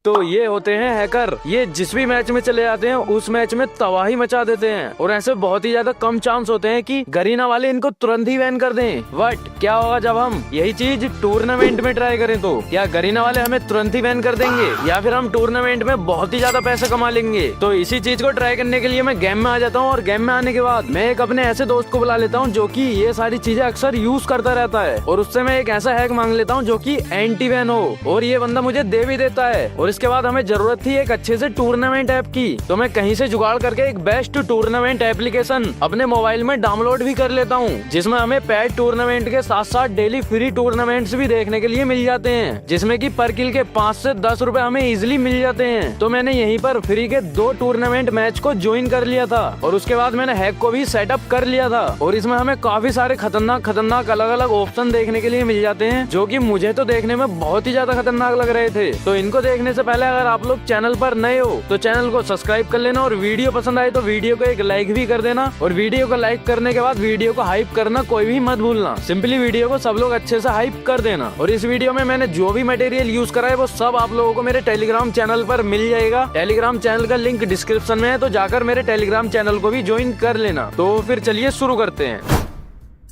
तो ये होते हैं हैकर। ये जिस भी मैच में चले जाते हैं उस मैच में तबाही मचा देते हैं और ऐसे बहुत ही ज्यादा कम चांस होते हैं कि गरीना वाले इनको तुरंत ही बैन कर दें। बट क्या होगा जब हम यही चीज टूर्नामेंट में ट्राई करें? तो क्या गरीना वाले हमें तुरंत ही बैन कर देंगे या फिर हम टूर्नामेंट में बहुत ही ज्यादा पैसे कमा लेंगे? तो इसी चीज को ट्राई करने के लिए मैं गेम में आ जाता हूँ और गेम में आने के बाद मैं एक अपने ऐसे दोस्त को बुला लेता हूँ जो कि ये सारी चीजें अक्सर यूज करता रहता है और उससे मैं एक ऐसा हैक मांग लेता हूँ जो कि एंटी बैन हो और ये बंदा मुझे दे भी देता है। और इसके बाद हमें जरूरत थी एक अच्छे से टूर्नामेंट ऐप की, तो मैं कहीं से जुगाड़ करके एक बेस्ट टूर्नामेंट एप्लीकेशन अपने मोबाइल में डाउनलोड भी कर लेता हूँ, जिसमें हमें पेड टूर्नामेंट के साथ साथ डेली फ्री टूर्नामेंट्स भी देखने के लिए मिल जाते हैं, जिसमें कि पर किल के 5 से 10 रुपए हमें इजिली मिल जाते हैं। तो मैंने यहीं पर फ्री के 2 टूर्नामेंट मैच को ज्वाइन कर लिया था और उसके बाद मैंने हैक को भी सेटअप कर लिया था और इसमें हमें काफी सारे खतरनाक अलग अलग ऑप्शन देखने के लिए मिल जाते हैं, जो कि मुझे तो देखने में बहुत ही ज्यादा खतरनाक लग रहे थे। तो इनको देखने से पहले अगर आप लोग चैनल पर नए हो तो चैनल को सब्सक्राइब कर लेना और वीडियो पसंद आए तो वीडियो को एक लाइक भी कर देना और वीडियो को लाइक करने के बाद वीडियो को हाइप करना कोई भी मत भूलना। सिंपली वीडियो को सब लोग अच्छे से हाइप कर देना। और इस वीडियो में मैंने जो भी मटेरियल यूज करा है वो सब आप लोगों को मेरे टेलीग्राम चैनल पर मिल जाएगा। टेलीग्राम चैनल का लिंक डिस्क्रिप्शन में है, तो जाकर मेरे टेलीग्राम चैनल को भी ज्वाइन कर लेना। तो फिर चलिए शुरू करते हैं।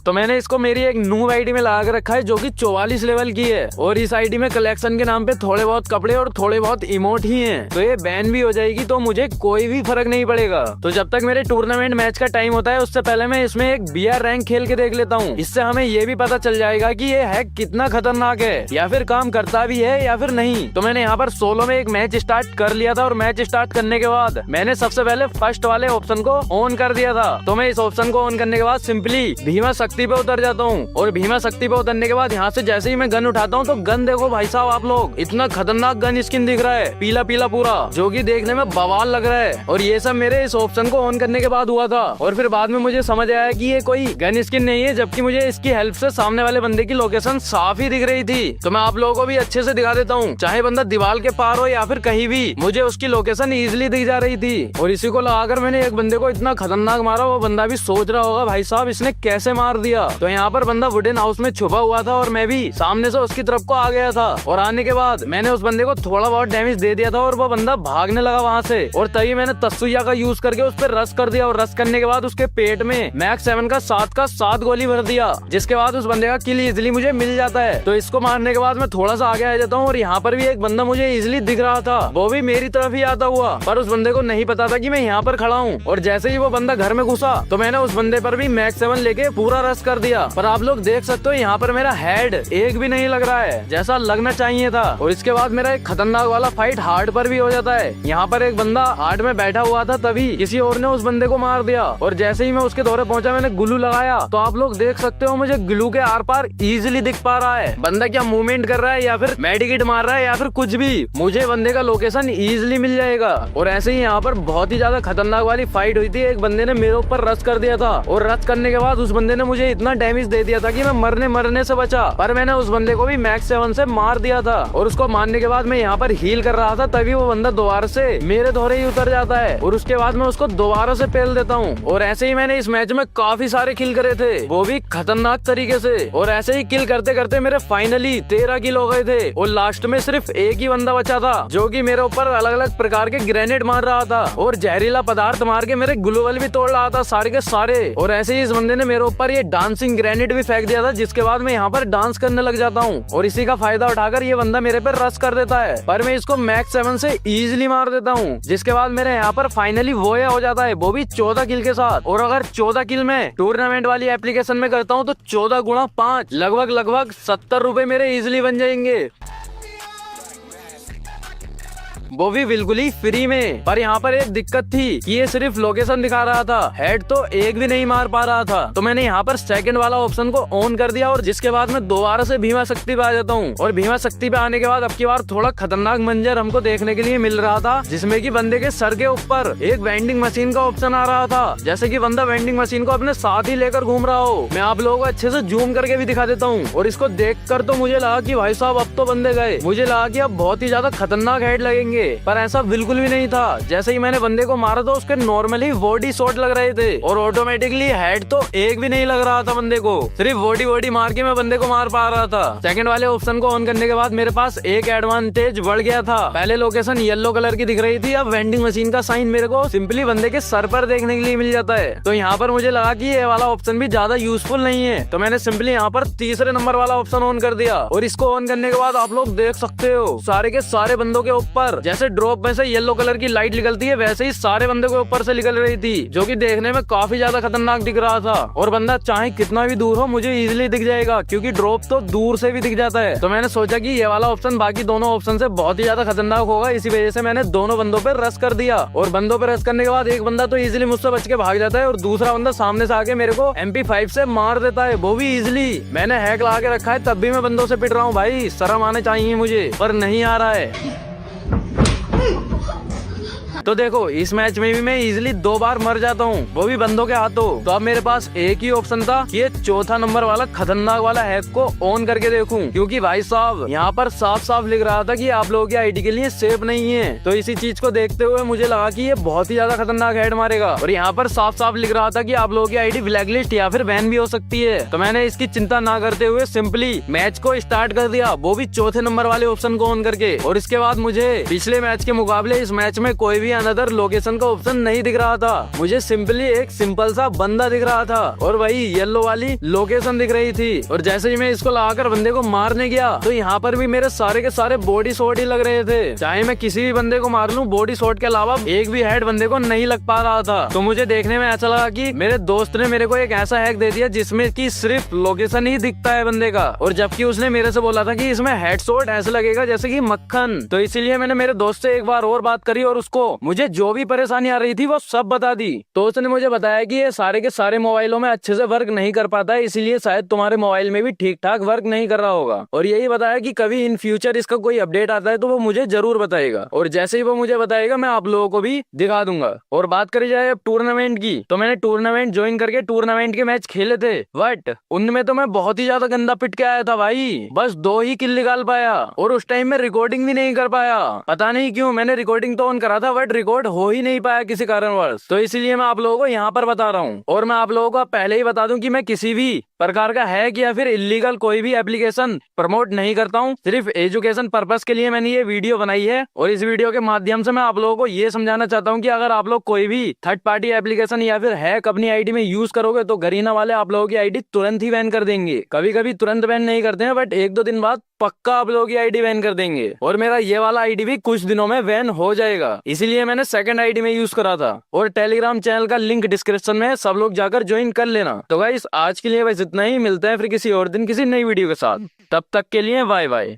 तो मैंने इसको मेरी एक नूब आईडी में लगा के रखा है जो कि 44 लेवल की है और इस आईडी में कलेक्शन के नाम पे थोड़े बहुत कपड़े और थोड़े बहुत इमोट ही हैं। तो ये बैन भी हो जाएगी तो मुझे कोई भी फर्क नहीं पड़ेगा। तो जब तक मेरे टूर्नामेंट मैच का टाइम होता है उससे पहले मैं इसमें एक बीआर रैंक खेल के देख लेता हूँ। इससे हमें ये भी पता चल जाएगा कि ये हैक कितना खतरनाक है या फिर काम करता भी है या फिर नहीं। तो मैंने यहाँ पर सोलो में एक मैच स्टार्ट कर लिया था और मैच स्टार्ट करने के बाद मैंने सबसे पहले फर्स्ट वाले ऑप्शन को ऑन कर दिया था। तो मैं इस ऑप्शन को ऑन करने के बाद सिंपली भीमा शक्ति पे उतर जाता हूँ और भीमा शक्ति पे उतरने के बाद यहाँ से जैसे ही मैं गन उठाता हूँ तो गन देखो भाई साहब आप लोग, इतना खतरनाक गन स्किन दिख रहा है, पीला पीला पूरा, जो कि देखने में बवाल लग रहा है। और ये सब मेरे इस ऑप्शन को ऑन करने के बाद हुआ था और फिर बाद में मुझे समझ आया कि ये कोई गन स्किन नहीं है, जबकि मुझे इसकी हेल्प से सामने वाले बंदे की लोकेशन साफ ही दिख रही थी। तो मैं आप लोगों को भी अच्छे से दिखा देता हूँ, चाहे बंदा दीवार के पार हो या फिर कहीं भी, मुझे उसकी लोकेशन इजिली दिख जा रही थी। और इसी को लगाकर मैंने एक बंदे को इतना खतरनाक मारा, वो बंदा भी सोच रहा होगा भाई साहब इसने कैसे मार दिया। तो यहाँ पर बंदा वुडन हाउस में छुपा हुआ था और मैं भी सामने से उसकी तरफ को आ गया था और आने के बाद मैंने उस बंदे को थोड़ा बहुत डैमेज दे दिया था और वो बंदा भागने लगा वहाँ से। और तभी मैंने तत्सुया का यूज करके उस पर रश कर दिया और रश करने के बाद उसके पेट में मैक्स 7 का 7 गोली भर दिया, जिसके बाद उस बंदे का किल इजिली मुझे मिल जाता है। तो इसको मारने के बाद मैं थोड़ा सा आगे आ जाता हूँ और यहाँ पर भी एक बंदा मुझे इजिली दिख रहा था, वो भी मेरी तरफ ही आता हुआ, पर उस बंदे को नहीं पता था कि मैं यहाँ पर खड़ा हूँ। और जैसे ही वो बंदा घर में घुसा तो मैंने उस बंदे पर भी मैक्स 7 लेके पूरा रश कर दिया। पर आप लोग देख सकते हो यहाँ पर मेरा हेड एक भी नहीं लग रहा है जैसा लगना चाहिए था। और इसके बाद मेरा एक खतरनाक वाला फाइट हार्ड पर भी हो जाता है। यहाँ पर एक बंदा हार्ड में बैठा हुआ था, तभी किसी और ने उस बंदे को मार दिया और जैसे ही मैं उसके दौरे पहुंचा मैंने ग्लू लगाया, तो आप लोग देख सकते हो मुझे ग्लू के आर पार इजिली दिख पा रहा है बंदा क्या मूवमेंट कर रहा है या फिर मेडिकेट मार रहा है या फिर कुछ भी, मुझे बंदे का लोकेशन इजिली मिल जाएगा। और ऐसे ही यहाँ पर बहुत ही ज्यादा खतरनाक वाली फाइट हुई थी। एक बंदे ने मेरे ऊपर रश कर दिया था और रश करने के बाद उस बंदे ने मुझे इतना डैमेज दे दिया था कि मैं मरने से बचा, पर मैंने उस बंदे को भी मैक्स 7 से मार दिया था। और उसको मारने के बाद मैं यहाँ पर हील कर रहा था, तभी वो बंदा दोबारा से मेरे दोहरे ही उतर जाता है और उसके बाद मैं उसको दोबारा से पेल देता हूँ। और ऐसे ही मैंने इस मैच में काफी सारे किल करे थे, वो भी खतरनाक तरीके से। और ऐसे ही किल करते करते मेरे फाइनली 13 किल हो गए थे और लास्ट में सिर्फ एक ही बंदा बचा था जो कि मेरे ऊपर अलग अलग प्रकार के ग्रेनेड मार रहा था और जहरीला पदार्थ मार के मेरे ग्लूवल भी तोड़ रहा था सारे के सारे। और ऐसे ही इस बंदे ने मेरे ऊपर ये डांसिंग ग्रेनेड भी फेंक दिया था, जिसके बाद मैं यहाँ पर डांस करने लग जाता हूँ और इसी का फायदा उठाकर ये बंदा मेरे पे रश कर देता है, पर मैं इसको मैक्स 7 से इजीली मार देता हूँ, जिसके बाद मेरे यहाँ पर फाइनली वो हो जाता है, वो भी 14 किल के साथ। और अगर 14 किल में टूर्नामेंट वाली एप्लीकेशन में करता हूँ तो 14 गुणा 5 लगभग 70 रुपए मेरे इजिली बन जाएंगे, वो भी बिल्कुल ही फ्री में। पर यहाँ पर एक दिक्कत थी कि ये सिर्फ लोकेशन दिखा रहा था, हेड तो एक भी नहीं मार पा रहा था। तो मैंने यहाँ पर सेकंड वाला ऑप्शन को ऑन कर दिया और जिसके बाद मैं दोबारा से भीमा शक्ति पे आ जाता हूँ। और भीमा शक्ति पे आने के बाद अब की बार थोड़ा खतरनाक मंजर हमको देखने के लिए मिल रहा था, जिसमें कि बंदे के सर के ऊपर एक वेंडिंग मशीन का ऑप्शन आ रहा था, जैसे कि बंदा वेंडिंग मशीन को अपने साथ ही लेकर घूम रहा हो। मैं आप लोगों को अच्छे से जूम करके भी दिखा देता हूँ और इसको देख कर तो मुझे लगा कि भाई साहब अब तो बंदे गए, मुझे लगा कि अब बहुत ही ज्यादा खतरनाक हेड लगेंगे। जाएंगे, पर ऐसा बिल्कुल भी नहीं था। जैसे ही मैंने बंदे को मारा तो उसके नॉर्मली बॉडी शॉट लग रहे थे और ऑटोमेटिकली हेड तो एक भी नहीं लग रहा था बंदे को, सिर्फ बॉडी मार के मैं बंदे को मार पा रहा था। सेकंड वाले ऑप्शन को ऑन करने के बाद मेरे पास एक एडवांटेज बढ़ गया था। पहले लोकेशन येलो कलर की दिख रही थी, अब वेंडिंग मशीन का साइन मेरे को सिंपली बंदे के सर पर देखने के लिए मिल जाता है। तो यहाँ पर मुझे लगा कि ये वाला ऑप्शन भी ज्यादा यूजफुल नहीं है, तो मैंने सिंपली यहाँ पर तीसरे नंबर वाला ऑप्शन ऑन कर दिया। और इसको ऑन करने के बाद आप लोग देख सकते हो सारे के सारे बंदों के ऊपर जैसे ड्रॉप में से येलो कलर की लाइट निकलती है, वैसे ही सारे बंदों के ऊपर से निकल रही थी, जो कि देखने में काफी ज्यादा खतरनाक दिख रहा था। और बंदा चाहे कितना भी दूर हो मुझे इजिली दिख जाएगा, क्योंकि ड्रॉप तो दूर से भी दिख जाता है। तो मैंने सोचा कि ये वाला ऑप्शन बाकी दोनों ऑप्शन से बहुत ही ज्यादा खतरनाक होगा, इसी वजह से मैंने दोनों बंदों पर रश कर दिया। और बंदों पर रश करने के बाद एक बंदा तो इजिली मुझसे बच के भाग जाता है और दूसरा बंदा सामने से आके मेरे को MP5 से मार देता है, वो भी इजिली। मैंने हैक लगा के रखा है, तब भी मैं बंदों से पिट रहा हूँ भाई, शर्म आने चाहिए मुझे, पर नहीं आ रहा है। तो देखो इस मैच में भी मैं इजिली 2 बार मर जाता हूँ, वो भी बंदों के हाथों। तो अब मेरे पास एक ही ऑप्शन था कि ये चौथा नंबर वाला खतरनाक वाला हैक को ऑन करके देखूं, क्योंकि भाई साहब यहाँ पर साफ साफ लिख रहा था कि आप लोगों की आईडी के लिए सेफ नहीं है। तो इसी चीज को देखते हुए मुझे लगा कि ये बहुत ही ज्यादा खतरनाक हेड मारेगा। और यहाँ पर साफ साफ लिख रहा था कि आप लोगों की आईडी ब्लैकलिस्ट या फिर बैन भी हो सकती है। तो मैंने इसकी चिंता ना करते हुए सिंपली मैच को स्टार्ट कर दिया, वो भी चौथे नंबर वाले ऑप्शन को ऑन करके। और इसके बाद मुझे पिछले मैच के मुकाबले इस मैच में कोई भी अनदर लोकेशन का ऑप्शन नहीं दिख रहा था, मुझे सिंपली एक सिंपल सा बंदा दिख रहा था और वही येलो वाली लोकेशन दिख रही थी। और जैसे ही मैं इसको लगाकर बंदे को मारने गया तो यहाँ पर भी मेरे सारे के सारे बॉडी शॉट ही लग रहे थे। चाहे मैं किसी भी बंदे को मार लूं, बॉडी शॉट के अलावा एक भी हेड बंदे को नहीं लग पा रहा था। तो मुझे देखने में ऐसा लगा कि मेरे दोस्त ने मेरे को एक ऐसा हैक दे दिया जिसमें कि सिर्फ लोकेशन ही दिखता है बंदे का, और जबकि उसने मेरे से बोला था कि इसमें हेड शॉट ऐसे लगेगा जैसे कि मक्खन। तो इसीलिए मैंने मेरे दोस्त से एक बार और बात करी और उसको मुझे जो भी परेशानी आ रही थी वो सब बता दी। तो उसने मुझे बताया कि ये सारे के सारे मोबाइलों में अच्छे से वर्क नहीं कर पाता है, इसीलिए शायद तुम्हारे मोबाइल में भी ठीक ठाक वर्क नहीं कर रहा होगा। और यही बताया कि कभी इन फ्यूचर इसका कोई अपडेट आता है तो वो मुझे जरूर बताएगा, और जैसे ही वो मुझे बताएगा मैं आप लोगों को भी दिखा दूंगा। और बात करी जाए अब टूर्नामेंट की, तो मैंने टूर्नामेंट ज्वाइन करके टूर्नामेंट के मैच खेले थे, बट उनमें तो मैं बहुत ही ज्यादा गंदा पिट के आया था भाई, बस 2 ही किल निकाल पाया। और उस टाइम में रिकॉर्डिंग भी नहीं कर पाया, पता नहीं क्यों। मैंने रिकॉर्डिंग तो ऑन करा था बट रिकॉर्ड हो ही नहीं पाया किसी कारणवश। तो इसीलिए मैं आप लोगों को यहाँ पर बता रहा हूँ। और मैं आप लोगों को पहले ही बता दूं कि मैं किसी भी प्रकार का हैक या फिर इलीगल कोई भी एप्लीकेशन प्रमोट नहीं करता हूँ, सिर्फ एजुकेशन पर्पस के लिए मैंने ये वीडियो बनाई है। और इस वीडियो के माध्यम से मैं आप लोगों को ये समझाना चाहता हूँ कि अगर आप लोग कोई भी थर्ड पार्टी एप्लीकेशन या फिर हैक अपनी आईडी में यूज करोगे तो गरीना वाले आप लोगों की आईडी तुरंत ही बैन कर देंगे। कभी कभी तुरंत बैन नहीं करते हैं, बट 1-2 दिन बाद पक्का आप लोगों की आईडी बैन कर देंगे। और मेरा ये वाला आईडी भी कुछ दिनों में बैन हो जाएगा, इसीलिए मैंने सेकंड आईडी में यूज करा था। और टेलीग्राम चैनल का लिंक डिस्क्रिप्शन में है, सब लोग जाकर ज्वाइन कर लेना। तो गाइस आज के लिए बस इतना ही, मिलते हैं फिर किसी और दिन किसी नई वीडियो के साथ, तब तक के लिए बाय बाय।